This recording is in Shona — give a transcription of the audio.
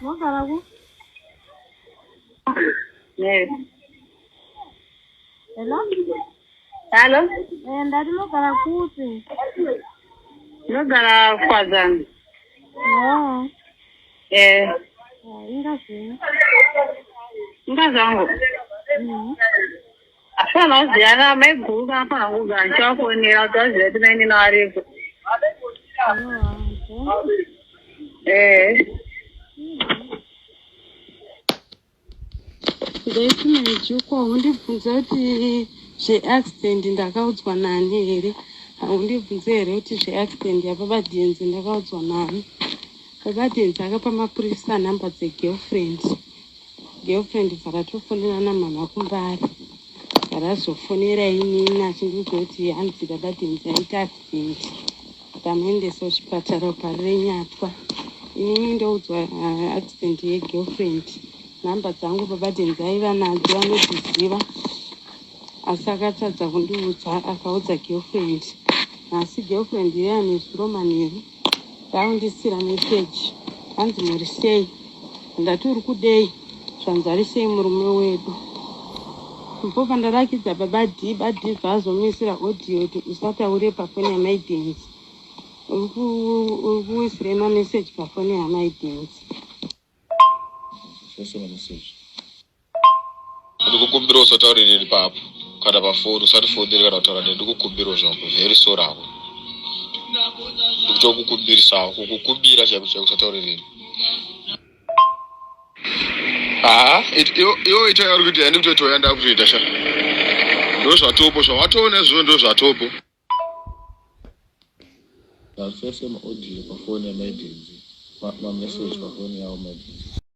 Mogaraku. Yes. Hello? Hello? Ndati mogaraku. Nogara Fazan. Oh. Ingazini. Ngazangu. Afana ziyana mebuka afana kugancha kuonera tazeti nani narifu. Ndaiti chiko undibvunza kuti zveaccident ndakaudzwa nani here. Undibvunza here kuti zveaccident yapapa Denzel ndakaudzwa nani. Papa Denzel akapa mapurisa namba dzegirlfriend. Girlfriend dzakatofonera mama kumbari. Dzakazofonera inini achindiudza kuti hanzi Papa Denzel aita accident. Akamuendesa kuchipatara parirenyatwa. Inini ndoudzwa accident yegirlfriend. Namba dzangu Papa Denzel aiva nadzo anodziziva. Asi akatadza kundiudza akaudza girlfriend. Asi girlfriend iye anezuro manheru. Ndaundisira message. Hanzi muri sei? Ndati uri kudei? Zvanzi ari sei murume wedu? Ndipo pandarakidza Badi vazomisira audio kuti usataure pafoni yaMai Denzel. Uri kuisire mameseji pafoni yaMai Denzel. Sosoma message. Ndikukumbira usataurire papo. Kana pafoni usati fonere kana kutaura ndikukumbira zvangu very sorry ako. Ndikukukumbirisa kukukumbira usataurire. Iwo ita yari kuti yani kuti toyanda kuita sha. Ndo zvatopo zvawatona zvo ndo zvatopo. Sosoma audio pafoni yaMai Denzel. Ma message pafoni yaMai Denzel.